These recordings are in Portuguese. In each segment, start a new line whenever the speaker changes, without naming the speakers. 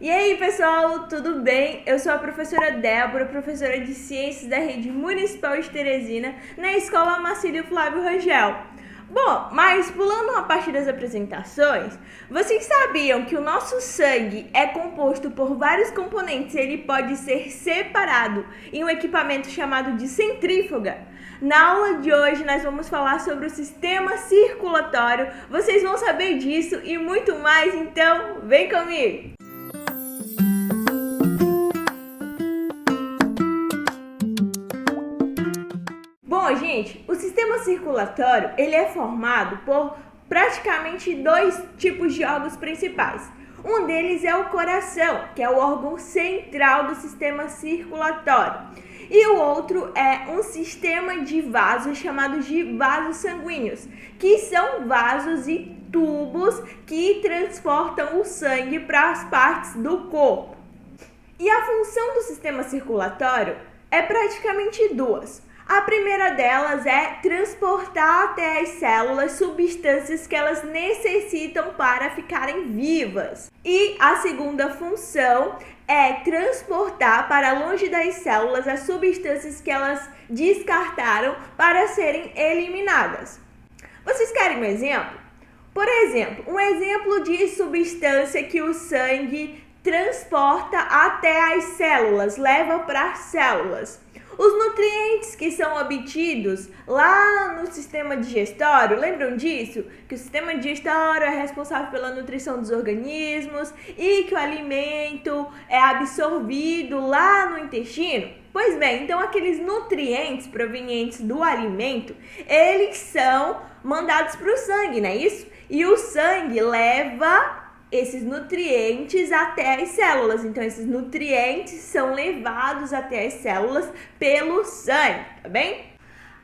E aí, pessoal, tudo bem? Eu sou a professora Débora, professora de Ciências da Rede Municipal de Teresina, na Escola Marcílio Flávio Rangel. Bom, mas pulando uma parte das apresentações, vocês sabiam que o nosso sangue é composto por vários componentes e ele pode ser separado em um equipamento chamado de centrífuga? Na aula de hoje nós vamos falar sobre o sistema circulatório, vocês vão saber disso e muito mais, então vem comigo! Bom, gente, o sistema circulatório ele é formado por praticamente dois tipos de órgãos principais. Um deles é o coração, que é o órgão central do sistema circulatório. E o outro é um sistema de vasos chamados de vasos sanguíneos, que são vasos e tubos que transportam o sangue para as partes do corpo. E a função do sistema circulatório é praticamente duas. A primeira delas é transportar até as células substâncias que elas necessitam para ficarem vivas. E a segunda função é transportar para longe das células as substâncias que elas descartaram para serem eliminadas. Vocês querem um exemplo? Por exemplo, um exemplo de substância que o sangue transporta até as células, leva para as células. Os nutrientes que são obtidos lá no sistema digestório, lembram disso? Que o sistema digestório é responsável pela nutrição dos organismos e que o alimento é absorvido lá no intestino? Pois bem, então aqueles nutrientes provenientes do alimento, eles são mandados para o sangue, não é isso? E o sangue leva esses nutrientes até as células. Então, esses nutrientes são levados até as células pelo sangue, tá bem?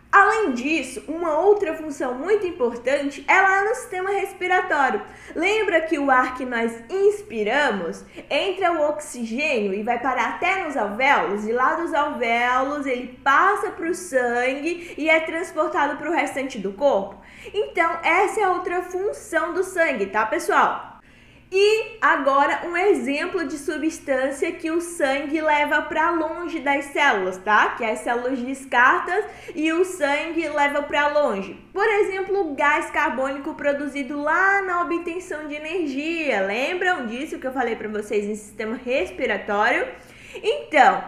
Além disso, uma outra função muito importante é lá no sistema respiratório. Lembra que o ar que nós inspiramos entra o oxigênio e vai parar até nos alvéolos? E lá dos alvéolos ele passa para o sangue e é transportado para o restante do corpo? Então, essa é a outra função do sangue, tá, pessoal? E agora um exemplo de substância que o sangue leva para longe das células, tá? Que as células descartam e o sangue leva para longe. Por exemplo, o gás carbônico produzido lá na obtenção de energia. Lembram disso que eu falei para vocês em sistema respiratório? Então,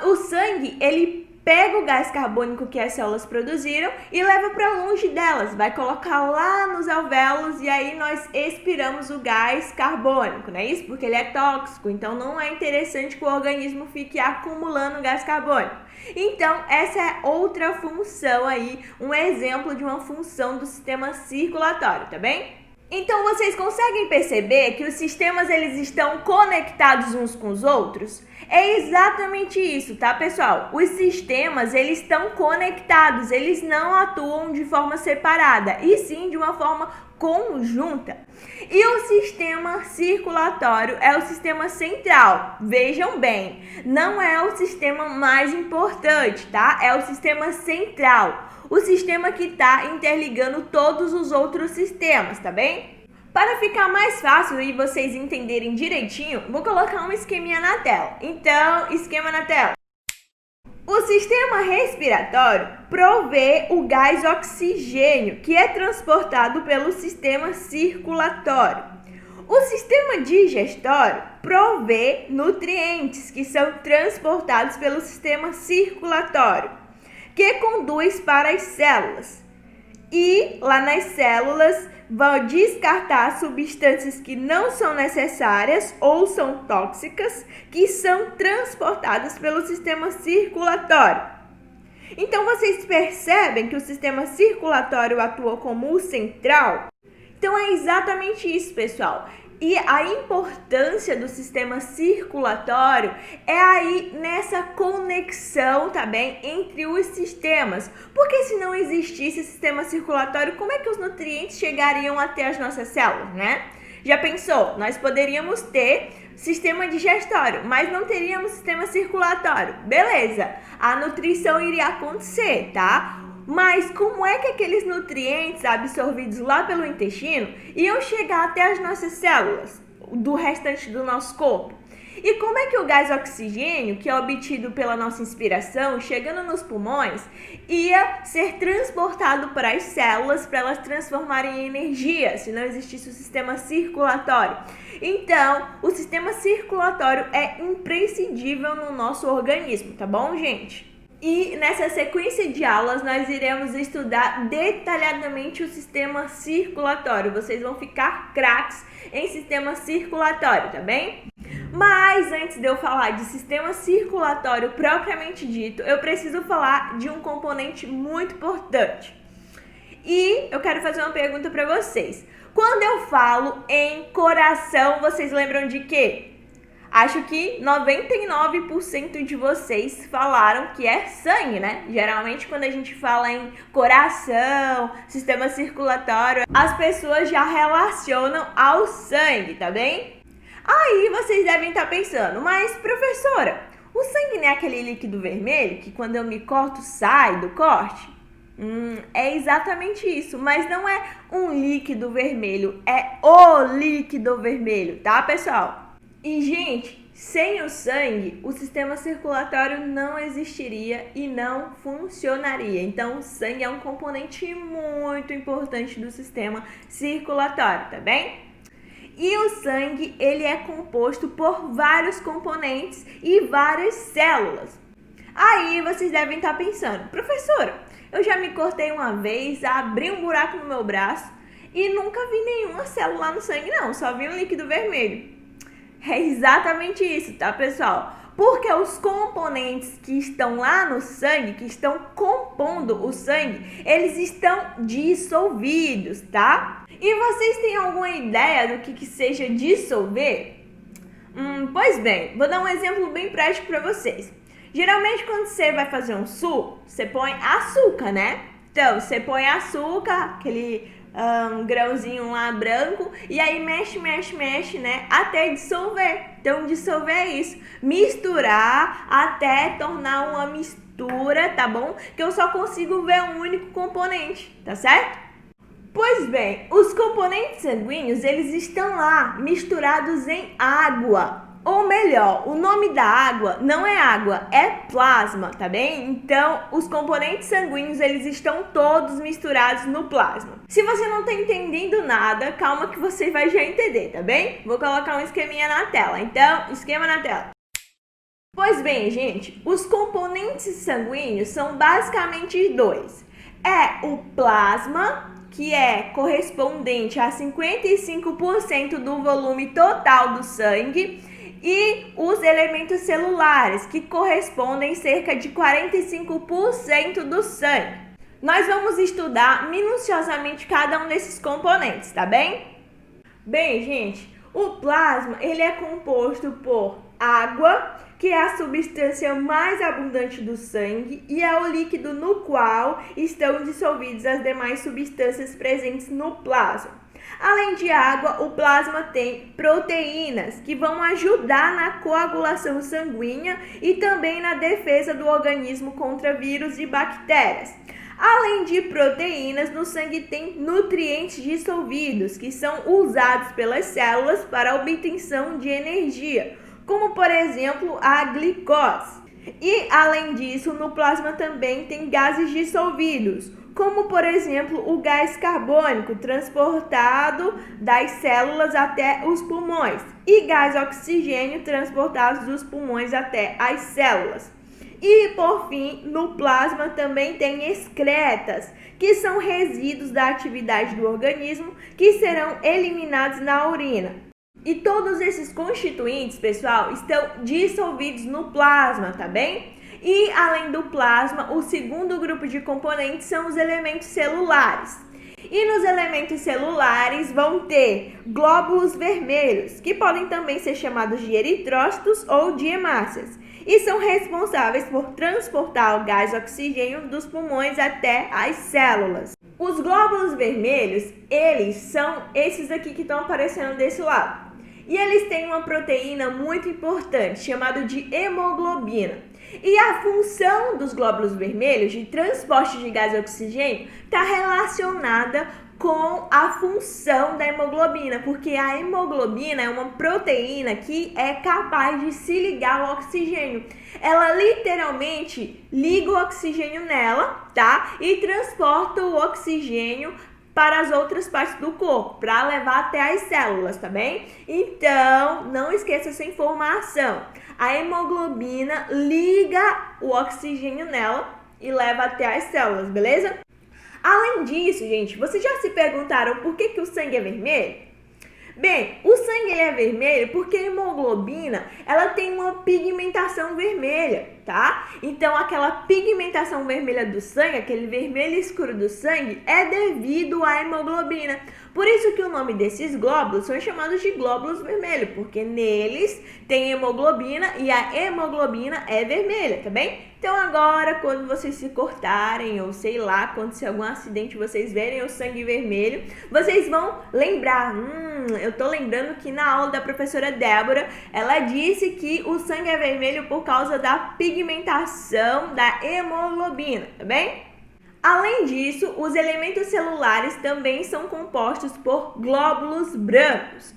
o sangue, ele pega o gás carbônico que as células produziram e leva para longe delas, vai colocar lá nos alvéolos e aí nós expiramos o gás carbônico, não é isso? Porque ele é tóxico, então não é interessante que o organismo fique acumulando gás carbônico. Então, essa é outra função aí, um exemplo de uma função do sistema circulatório, tá bem? Então, vocês conseguem perceber que os sistemas eles estão conectados uns com os outros? É exatamente isso, tá, pessoal? Os sistemas, eles estão conectados, eles não atuam de forma separada, e sim de uma forma conjunta. E o sistema circulatório é o sistema central. Vejam bem, não é o sistema mais importante, tá? É o sistema central. O sistema que está interligando todos os outros sistemas, tá bem? Para ficar mais fácil e vocês entenderem direitinho, vou colocar um esqueminha na tela. Então, esquema na tela. O sistema respiratório provê o gás oxigênio, que é transportado pelo sistema circulatório. O sistema digestório provê nutrientes, que são transportados pelo sistema circulatório, que conduz para as células. E lá nas células vão descartar substâncias que não são necessárias ou são tóxicas, que são transportadas pelo sistema circulatório. Então, vocês percebem que o sistema circulatório atua como o central? Então, é exatamente isso, pessoal. E a importância do sistema circulatório é aí nessa conexão, tá bem, entre os sistemas. Porque se não existisse sistema circulatório, como é que os nutrientes chegariam até as nossas células, né? Já pensou? Nós poderíamos ter sistema digestório, mas não teríamos sistema circulatório. Beleza, a nutrição iria acontecer, tá? Mas como é que aqueles nutrientes absorvidos lá pelo intestino iam chegar até as nossas células? do restante do nosso corpo. E como é que o gás oxigênio, que é obtido pela nossa inspiração, chegando nos pulmões, ia ser transportado para as células para elas transformarem em energia, se não existisse o sistema circulatório? Então, o sistema circulatório é imprescindível no nosso organismo, tá bom, gente? E nessa sequência de aulas nós iremos estudar detalhadamente o sistema circulatório. Vocês vão ficar craques em sistema circulatório, tá bem? Mas antes de eu falar de sistema circulatório propriamente dito, eu preciso falar de um componente muito importante. E eu quero fazer uma pergunta para vocês. Quando eu falo em coração, vocês lembram de quê? Acho que 99% de vocês falaram que é sangue, né? Geralmente quando a gente fala em coração, sistema circulatório, as pessoas já relacionam ao sangue, tá bem? Aí vocês devem estar pensando, mas professora, o sangue não é aquele líquido vermelho que quando eu me corto sai do corte? É exatamente isso, mas não é um líquido vermelho, é o líquido vermelho, tá, pessoal? E, gente, sem o sangue, o sistema circulatório não existiria e não funcionaria. Então, o sangue é um componente muito importante do sistema circulatório, tá bem? E o sangue, ele é composto por vários componentes e várias células. Aí, vocês devem estar pensando, professora, eu já me cortei uma vez, abri um buraco no meu braço e nunca vi nenhuma célula no sangue, não, só vi um líquido vermelho. É exatamente isso, tá, pessoal? Porque os componentes que estão lá no sangue, que estão compondo o sangue, eles estão dissolvidos, tá? E vocês têm alguma ideia do que seja dissolver? Pois bem, vou dar um exemplo bem prático para vocês. Geralmente, quando você vai fazer um suco, você põe açúcar, né? Então, você põe açúcar, aquele grãozinho lá branco, e aí mexe, né, até dissolver. Então, dissolver é isso, misturar até tornar uma mistura, tá bom? Que eu só consigo ver um único componente, tá certo? Pois bem, os componentes sanguíneos, eles estão lá misturados em água. Ou melhor, o nome da água não é água, é plasma, tá bem? Então, os componentes sanguíneos, eles estão todos misturados no plasma. Se você não tá entendendo nada, calma que você vai já entender, tá bem? Vou colocar um esqueminha na tela. Então, esquema na tela. Pois bem, gente, os componentes sanguíneos são basicamente dois. É o plasma, que é correspondente a 55% do volume total do sangue, e os elementos celulares, que correspondem a cerca de 45% do sangue. Nós vamos estudar minuciosamente cada um desses componentes, tá bem? Bem, gente, o plasma, ele é composto por água, que é a substância mais abundante do sangue, e é o líquido no qual estão dissolvidas as demais substâncias presentes no plasma. Além de água, o plasma tem proteínas que vão ajudar na coagulação sanguínea e também na defesa do organismo contra vírus e bactérias. Além de proteínas, no sangue tem nutrientes dissolvidos que são usados pelas células para a obtenção de energia, como por exemplo a glicose. E além disso, no plasma também tem gases dissolvidos, como por exemplo o gás carbônico transportado das células até os pulmões e gás oxigênio transportado dos pulmões até as células. E por fim, no plasma também tem excretas, que são resíduos da atividade do organismo que serão eliminados na urina. E todos esses constituintes, pessoal, estão dissolvidos no plasma, tá bem? E, além do plasma, o segundo grupo de componentes são os elementos celulares. E nos elementos celulares vão ter glóbulos vermelhos, que podem também ser chamados de eritrócitos ou de hemácias, e são responsáveis por transportar o gás oxigênio dos pulmões até as células. Os glóbulos vermelhos, eles são esses aqui que estão aparecendo desse lado. E eles têm uma proteína muito importante, chamada de hemoglobina. E a função dos glóbulos vermelhos de transporte de gás e oxigênio está relacionada com a função da hemoglobina, porque a hemoglobina é uma proteína que é capaz de se ligar ao oxigênio. Ela literalmente liga o oxigênio nela, tá? E transporta o oxigênio para as outras partes do corpo, para levar até as células, tá bem? Então, não esqueça essa informação. A hemoglobina liga o oxigênio nela e leva até as células, beleza? Além disso, gente, vocês já se perguntaram por que o sangue é vermelho? Bem, o sangue ele é vermelho porque a hemoglobina ela tem uma pigmentação vermelha, tá? Então, aquela pigmentação vermelha do sangue, aquele vermelho escuro do sangue, é devido à hemoglobina. Por isso que o nome desses glóbulos são chamados de glóbulos vermelhos, porque neles tem hemoglobina e a hemoglobina é vermelha, tá bem? Então agora, quando vocês se cortarem, ou sei lá, acontecer algum acidente, vocês verem o sangue vermelho, vocês vão lembrar, eu tô lembrando que na aula da professora Débora, ela disse que o sangue é vermelho por causa da pigmentação da hemoglobina, tá bem? Além disso, os elementos celulares também são compostos por glóbulos brancos.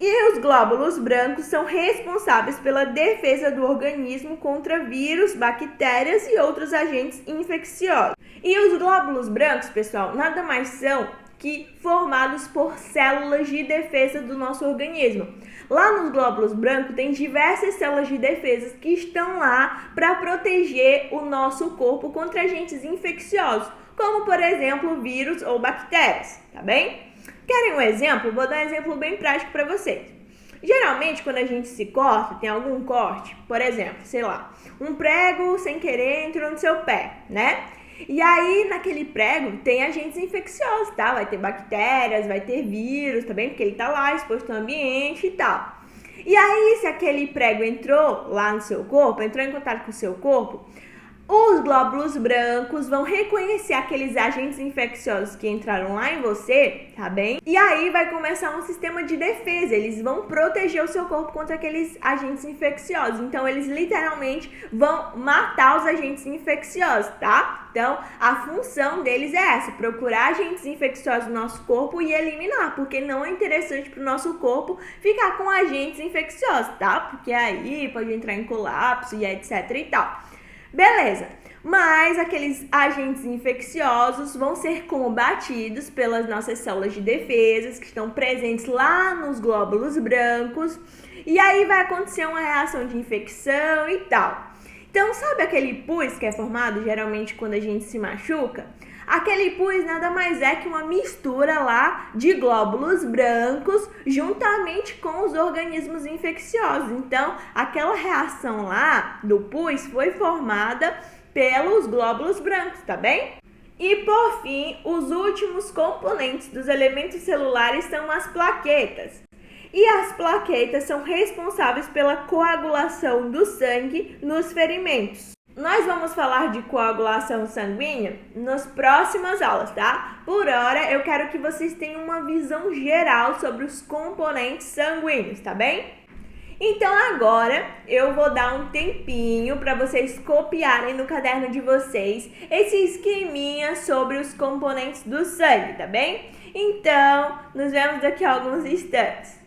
E os glóbulos brancos são responsáveis pela defesa do organismo contra vírus, bactérias e outros agentes infecciosos. E os glóbulos brancos, pessoal, nada mais são que formados por células de defesa do nosso organismo. Lá nos glóbulos brancos tem diversas células de defesa que estão lá para proteger o nosso corpo contra agentes infecciosos, como por exemplo vírus ou bactérias, tá bem? Querem um exemplo? Vou dar um exemplo bem prático para vocês. Geralmente, quando a gente se corta, tem algum corte, por exemplo, sei lá, um prego sem querer entrou no seu pé, né? E aí, naquele prego, tem agentes infecciosos, tá? Vai ter bactérias, vai ter vírus, tá bem? Porque ele tá lá exposto ao ambiente e tal. E aí, se aquele prego entrou lá no seu corpo, entrou em contato com o seu corpo, os glóbulos brancos vão reconhecer aqueles agentes infecciosos que entraram lá em você, tá bem? E aí vai começar um sistema de defesa, eles vão proteger o seu corpo contra aqueles agentes infecciosos. Então, eles literalmente vão matar os agentes infecciosos, tá? Então, a função deles é essa, procurar agentes infecciosos no nosso corpo e eliminar, porque não é interessante para o nosso corpo ficar com agentes infecciosos, tá? Porque aí pode entrar em colapso e etc e tal. Beleza, mas aqueles agentes infecciosos vão ser combatidos pelas nossas células de defesa que estão presentes lá nos glóbulos brancos e aí vai acontecer uma reação de infecção e tal. Então, sabe aquele pus que é formado geralmente quando a gente se machuca? Aquele pus nada mais é que uma mistura lá de glóbulos brancos juntamente com os organismos infecciosos. Então, aquela reação lá do pus foi formada pelos glóbulos brancos, tá bem? E por fim, os últimos componentes dos elementos celulares são as plaquetas. E as plaquetas são responsáveis pela coagulação do sangue nos ferimentos. Nós vamos falar de coagulação sanguínea nas próximas aulas, tá? Por hora, eu quero que vocês tenham uma visão geral sobre os componentes sanguíneos, tá bem? Então agora eu vou dar um tempinho para vocês copiarem no caderno de vocês esse esqueminha sobre os componentes do sangue, tá bem? Então, nos vemos daqui a alguns instantes.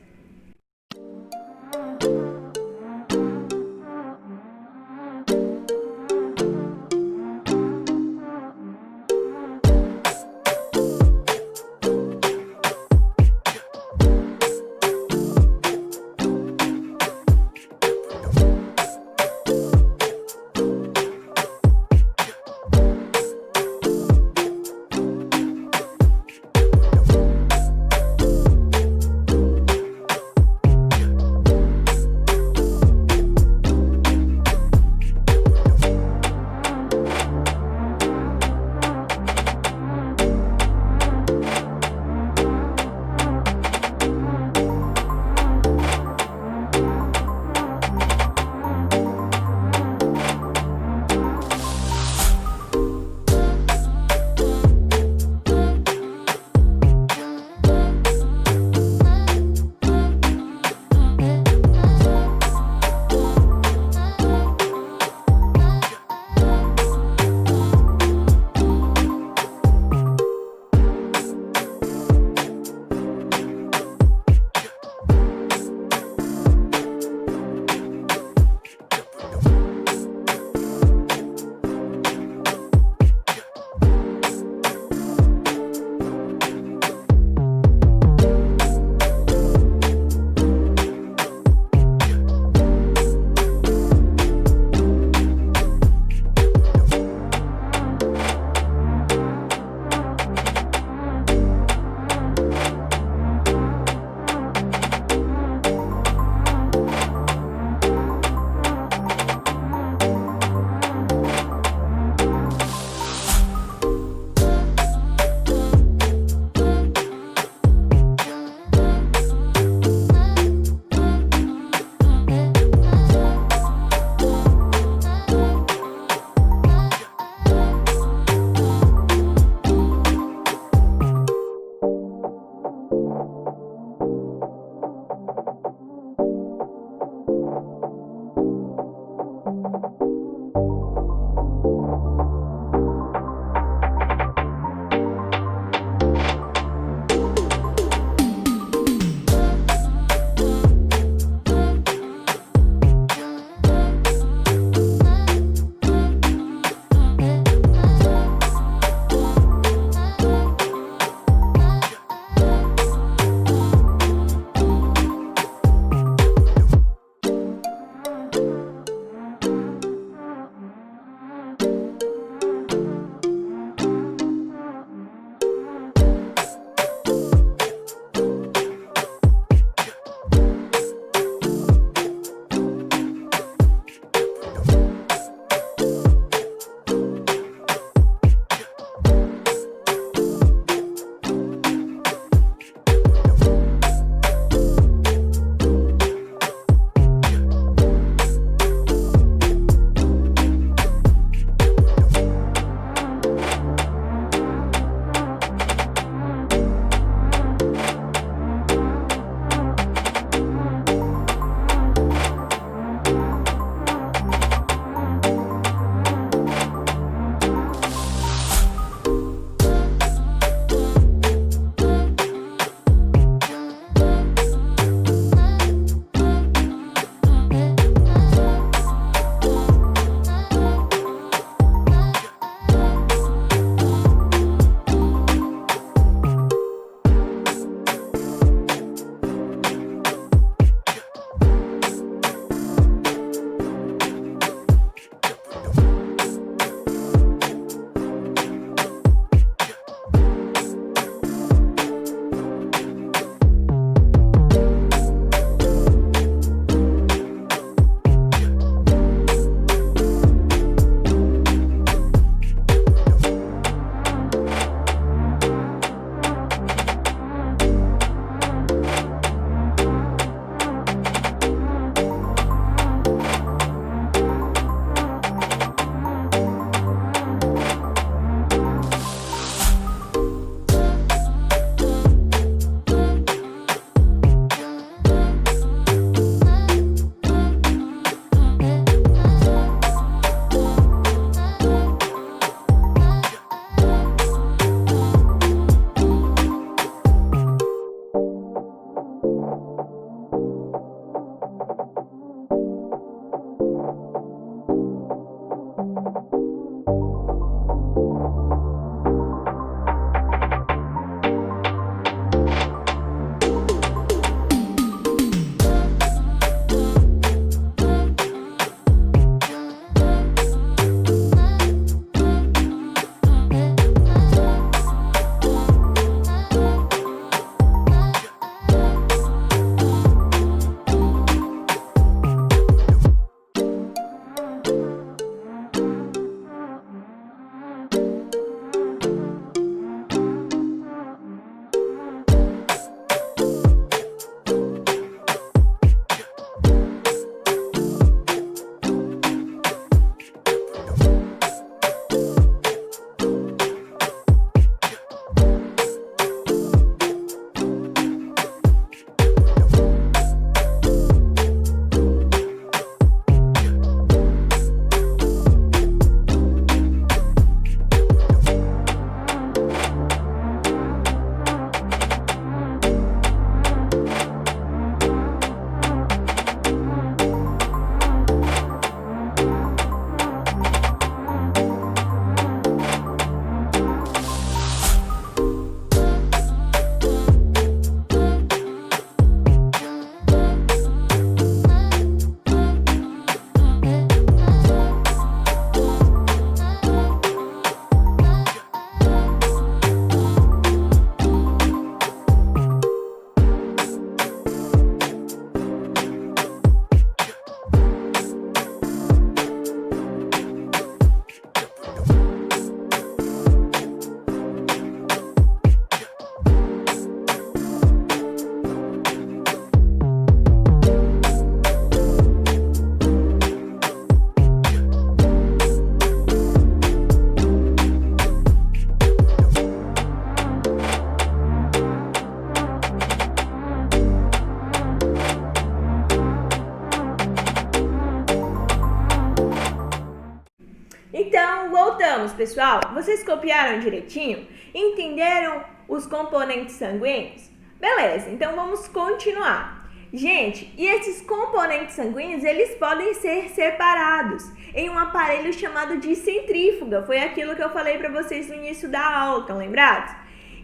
Copiamos, pessoal? Vocês copiaram direitinho? Entenderam os componentes sanguíneos? Beleza, então vamos continuar. Gente, e esses componentes sanguíneos, eles podem ser separados em um aparelho chamado de centrífuga. Foi aquilo que eu falei para vocês no início da aula, estão lembrados?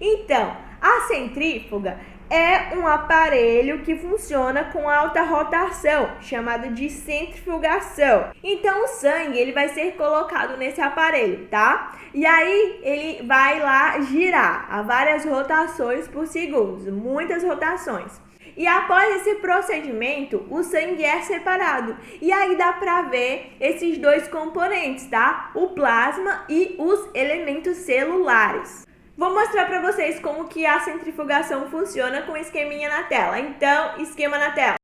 Então, a centrífuga é um aparelho que funciona com alta rotação, chamado de centrifugação. Então, o sangue ele vai ser colocado nesse aparelho, tá? E aí, ele vai lá girar a várias rotações por segundo, muitas rotações. E após esse procedimento, o sangue é separado. E aí dá pra ver esses dois componentes, tá? O plasma e os elementos celulares. Vou mostrar para vocês como que a centrifugação funciona com o esqueminha na tela. Então, esquema na tela.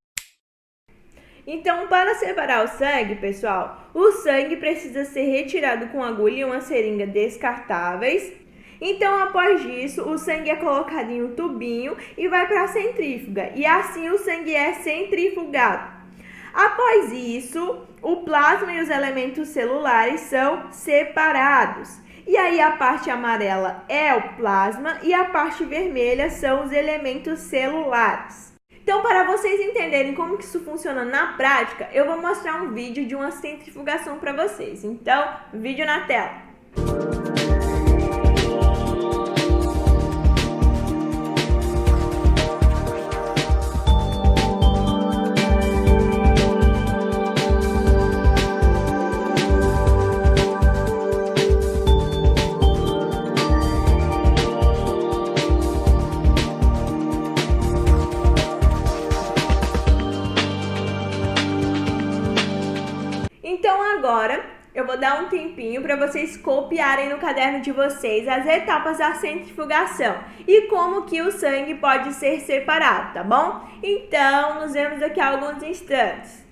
Então, para separar o sangue, pessoal, o sangue precisa ser retirado com agulha e uma seringa descartáveis. Então, após isso, o sangue é colocado em um tubinho e vai para a centrífuga. E assim o sangue é centrifugado. Após isso, o plasma e os elementos celulares são separados. E aí a parte amarela é o plasma e a parte vermelha são os elementos celulares. Então, para vocês entenderem como que isso funciona na prática, eu vou mostrar um vídeo de uma centrifugação para vocês. Então, vídeo na tela. Então agora eu vou dar um tempinho para vocês copiarem no caderno de vocês as etapas da centrifugação e como que o sangue pode ser separado, tá bom? Então, nos vemos daqui a alguns instantes.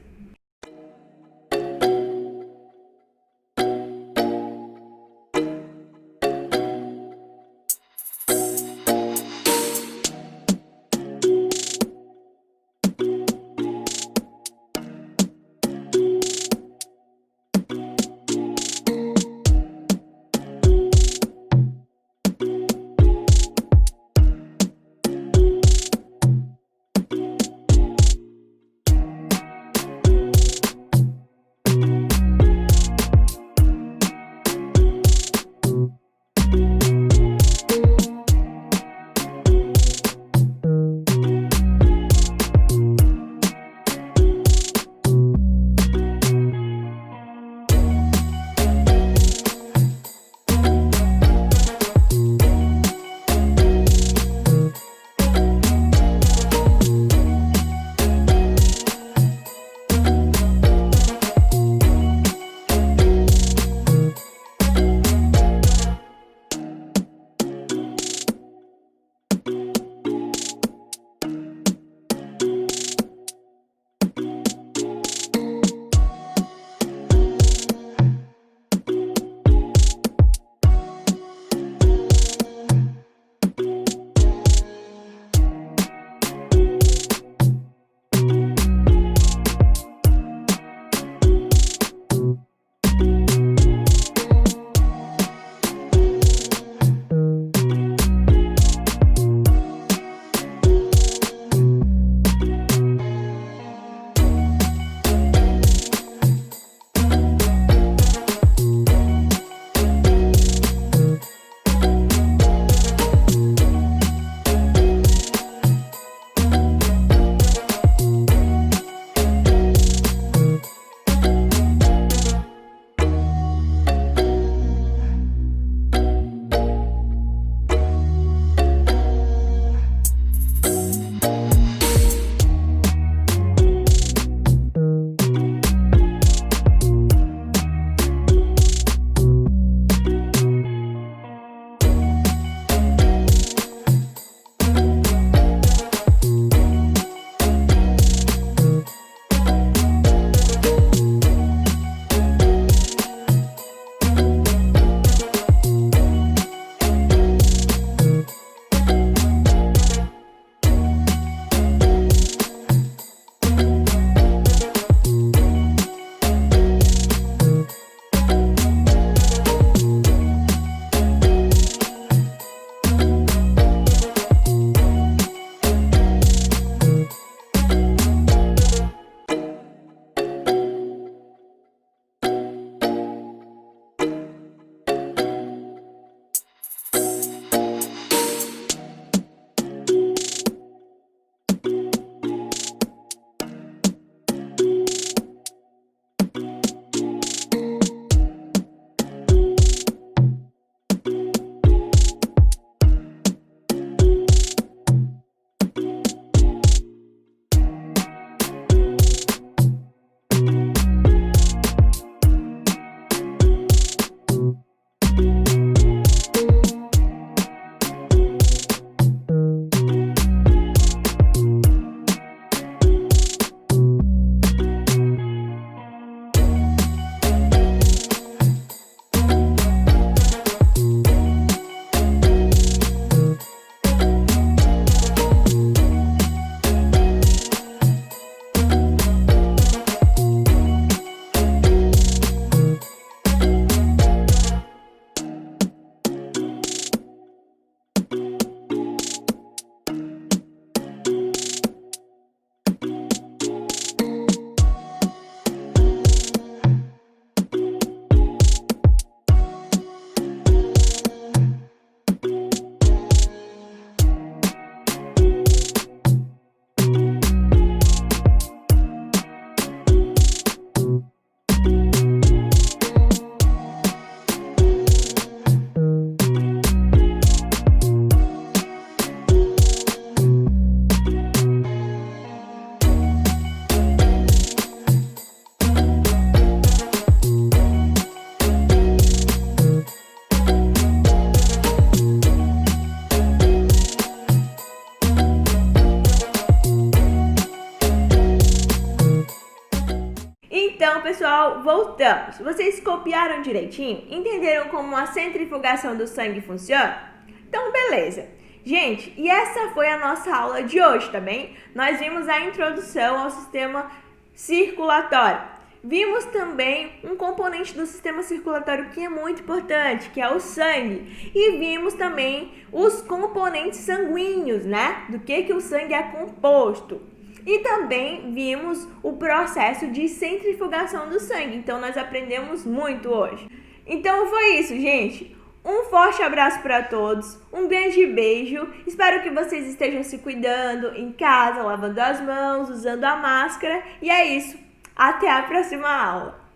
Então, pessoal, voltamos. Vocês copiaram direitinho? Entenderam como a centrifugação do sangue funciona? Então, beleza. Gente, e essa foi a nossa aula de hoje, tá bem? Nós vimos a introdução ao sistema circulatório. Vimos também um componente do sistema circulatório que é muito importante, que é o sangue. E vimos também os componentes sanguíneos, né? Do que o sangue é composto. E também vimos o processo de centrifugação do sangue. Então, nós aprendemos muito hoje. Então, foi isso, gente. Um forte abraço para todos, um grande beijo, espero que vocês estejam se cuidando em casa, lavando as mãos, usando a máscara, e é isso, até a próxima aula!